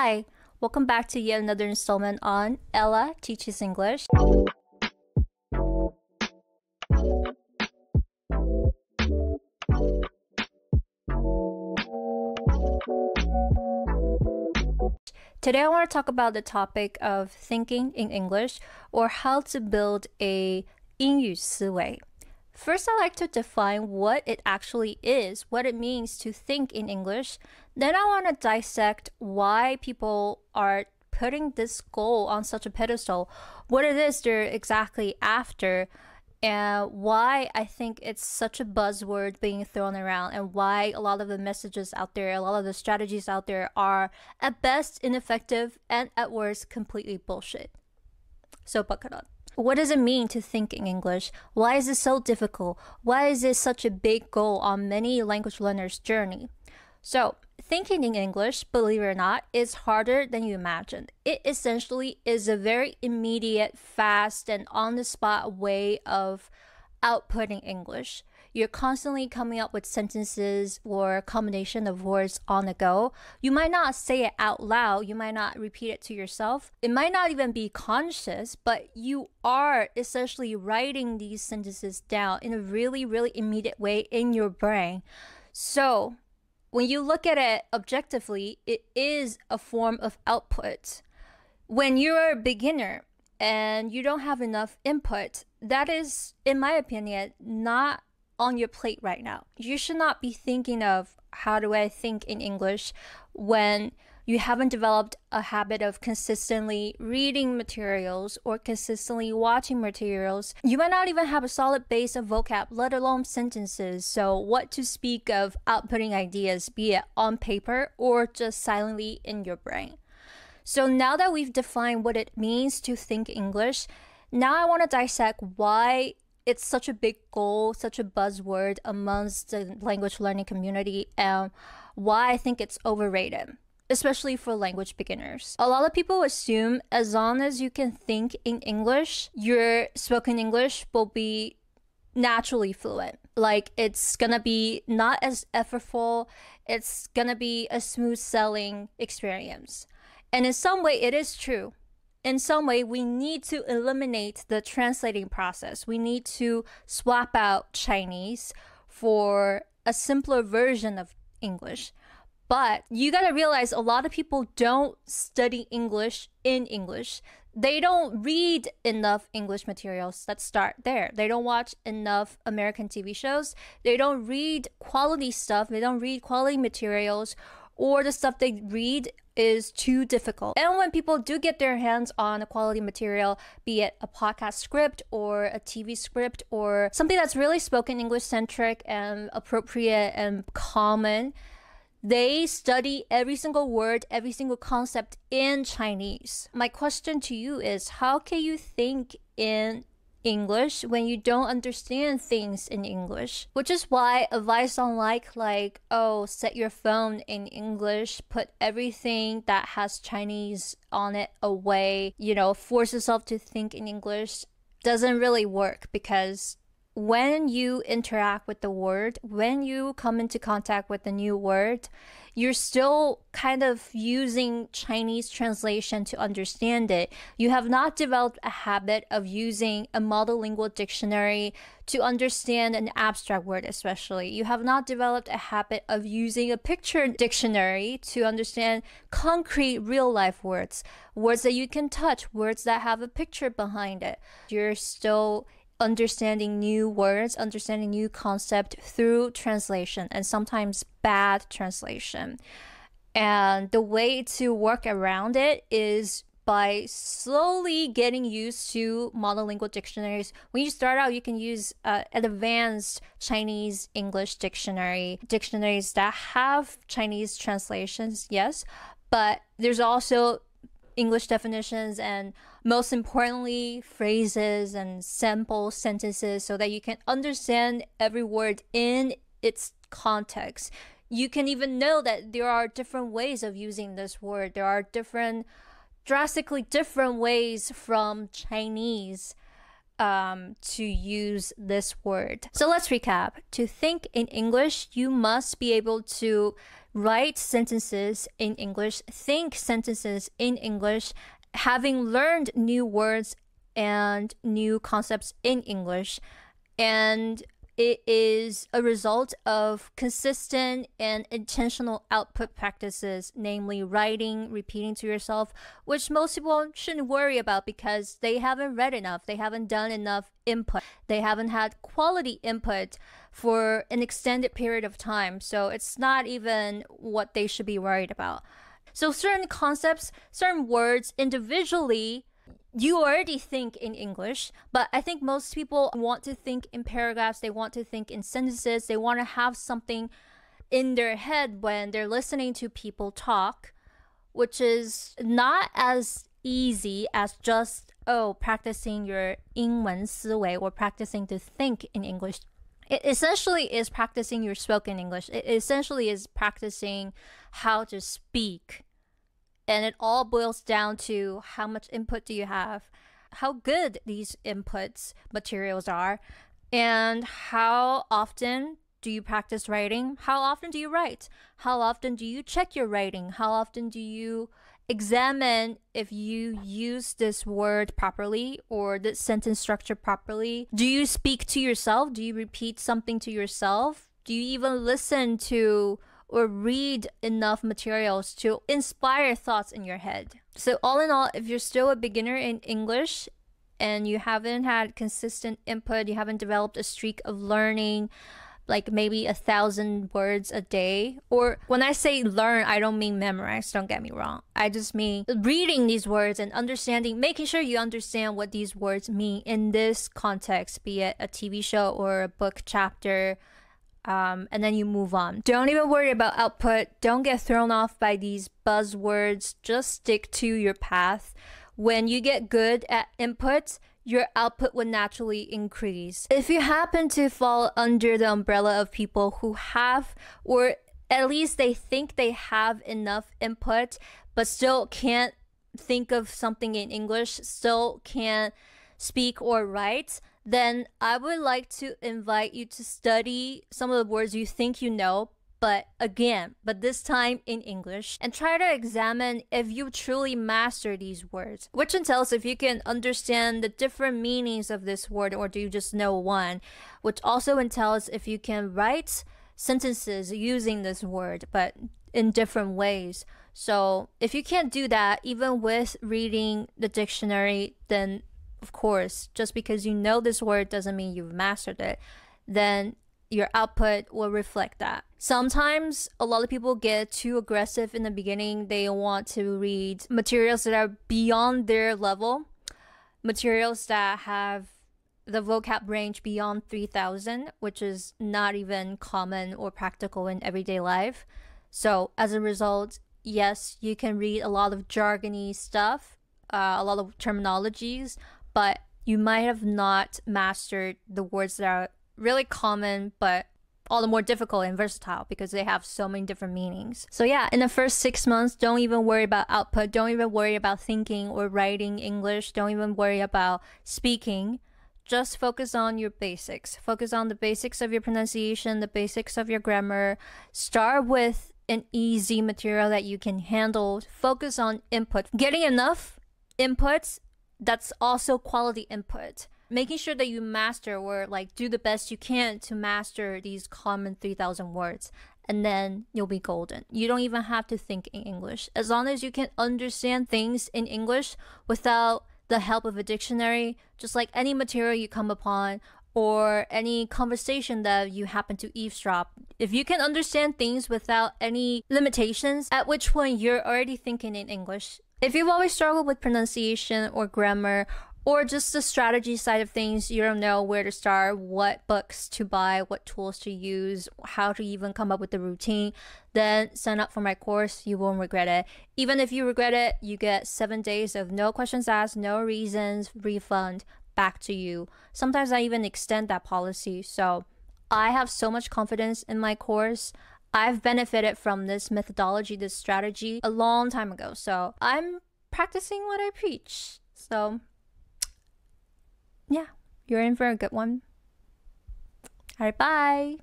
Hi, welcome back to yet another installment on Ella Teaches English. Today I want to talk about the topic of thinking in English, or how to build a 英语思维. First, I like to define what it actually is, what it means to think in English. Then I want to dissect why people are putting this goal on such a pedestal, what it is they're exactly after, and why I think it's such a buzzword being thrown around, and why a lot of the messages out there, a lot of the strategies out there are at best ineffective and at worst completely bullshit. So buckle up. What does it mean to think in English? Why is it so difficult? Why is it such a big goal on many language learners' journey? So, thinking in English, believe it or not, is harder than you imagine. It essentially is a very immediate, fast, and on-the-spot way of outputting English. You're constantly coming up with sentences or a combination of words on the go. You might not say it out loud. You might not repeat it to yourself. It might not even be conscious, but you are essentially writing these sentences down in a really, really immediate way in your brain. So when you look at it objectively, it is a form of output. When you're a beginner and you don't have enough input, that is, in my opinion, not on your plate right now. You should not be thinking of how do I think in English when you haven't developed a habit of consistently reading materials or consistently watching materials. You might not even have a solid base of vocab, let alone sentences. So what to speak of outputting ideas, be it on paper or just silently in your brain. So now that we've defined what it means to think English, now I want to dissect why it's such a big goal, such a buzzword amongst the language learning community, and why I think it's overrated, especially for language beginners. A lot of people assume as long as you can think in English, your spoken English will be naturally fluent. Like, it's gonna be not as effortful, it's gonna be a smooth sailing experience. And in some way, it is true. In some way, we need to eliminate the translating process. We need to swap out Chinese for a simpler version of English. But you gotta realize a lot of people don't study English in English. They don't read enough English materials. Let's start there. They don't watch enough American TV shows. They don't read quality stuff. They don't read quality materials, or the stuff they read is too difficult. And when people do get their hands on a quality material, be it a podcast script or a TV script or something that's really spoken English centric and appropriate and common, they study every single word, every single concept in Chinese. My question to you is, how can you think in English when you don't understand things in English? Which is why advice on like, oh, set your phone in English, put everything that has Chinese on it away, force yourself to think in English, doesn't really work, because when you interact with the word, when you come into contact with the new word, you're still kind of using Chinese translation to understand it. You have not developed a habit of using a monolingual dictionary to understand an abstract word, especially. You have not developed a habit of using a picture dictionary to understand concrete real-life words, words that you can touch, words that have a picture behind it. You're still understanding new words, understanding new concept through translation, and sometimes bad translation. And the way to work around it is by slowly getting used to monolingual dictionaries. When you start out, you can use an advanced Chinese English dictionaries that have Chinese translations, yes, but there's also English definitions and, most importantly, phrases and sample sentences so that you can understand every word in its context. You can even know that there are different ways of using this word. There are drastically different ways from Chinese to use this word. So let's recap. To think in English, you must be able to write sentences in English, think sentences in English, having learned new words and new concepts in English. And it is a result of consistent and intentional output practices, namely writing, repeating to yourself, which most people shouldn't worry about because they haven't read enough, they haven't done enough input, they haven't had quality input for an extended period of time. So it's not even what they should be worried about. So certain concepts, certain words individually, you already think in English, but I think most people want to think in paragraphs, they want to think in sentences, they want to have something in their head when they're listening to people talk, which is not as easy as just, practicing your 英文思维 or practicing to think in English. It essentially is practicing your spoken English. It essentially is practicing how to speak. And it all boils down to how much input do you have, how good these inputs materials are, and how often do you practice writing? How often do you write? How often do you check your writing? How often do you examine if you use this word properly or this sentence structure properly? Do you speak to yourself? Do you repeat something to yourself? Do you even listen to or read enough materials to inspire thoughts in your head? So all in all, if you're still a beginner in English and you haven't had consistent input, you haven't developed a streak of learning, like maybe 1,000 words a day, or when I say learn, I don't mean memorize, don't get me wrong. I just mean reading these words and understanding, making sure you understand what these words mean in this context, be it a TV show or a book chapter, and then you move on. Don't even worry about output. Don't get thrown off by these buzzwords. Just stick to your path. When you get good at input, your output would naturally increase. If you happen to fall under the umbrella of people who have, or at least they think they have enough input, but still can't think of something in English, still can't speak or write, then I would like to invite you to study some of the words you think you know, but this time in English, and try to examine if you truly master these words, which entails if you can understand the different meanings of this word, or do you just know one, which also entails if you can write sentences using this word, but in different ways. So if you can't do that, even with reading the dictionary, then of course, just because you know this word doesn't mean you've mastered it. Then your output will reflect that. Sometimes a lot of people get too aggressive in the beginning. They want to read materials that are beyond their level, materials that have the vocab range beyond 3,000, which is not even common or practical in everyday life. So as a result, yes, you can read a lot of jargony stuff, a lot of terminologies, but you might have not mastered the words that are really common, but all the more difficult and versatile because they have so many different meanings. So yeah, in the first 6 months, don't even worry about output. Don't even worry about thinking or writing English. Don't even worry about speaking. Just focus on your basics. Focus on the basics of your pronunciation, the basics of your grammar. Start with an easy material that you can handle. Focus on input. Getting enough inputs that's also quality input. Making sure that you master or like do the best you can to master these common 3,000 words, and then you'll be golden. You don't even have to think in English. As long as you can understand things in English without the help of a dictionary, just like any material you come upon or any conversation that you happen to eavesdrop, if you can understand things without any limitations, at which point you're already thinking in English. If you've always struggled with pronunciation or grammar, or just the strategy side of things, you don't know where to start, what books to buy, what tools to use, how to even come up with the routine, then sign up for my course. You won't regret it. Even if you regret it, you get 7 days of no questions asked, no reasons, refund back to you. Sometimes I even extend that policy. So I have so much confidence in my course. I've benefited from this methodology, this strategy a long time ago. So I'm practicing what I preach. So yeah, you're in for a good one. All right, bye.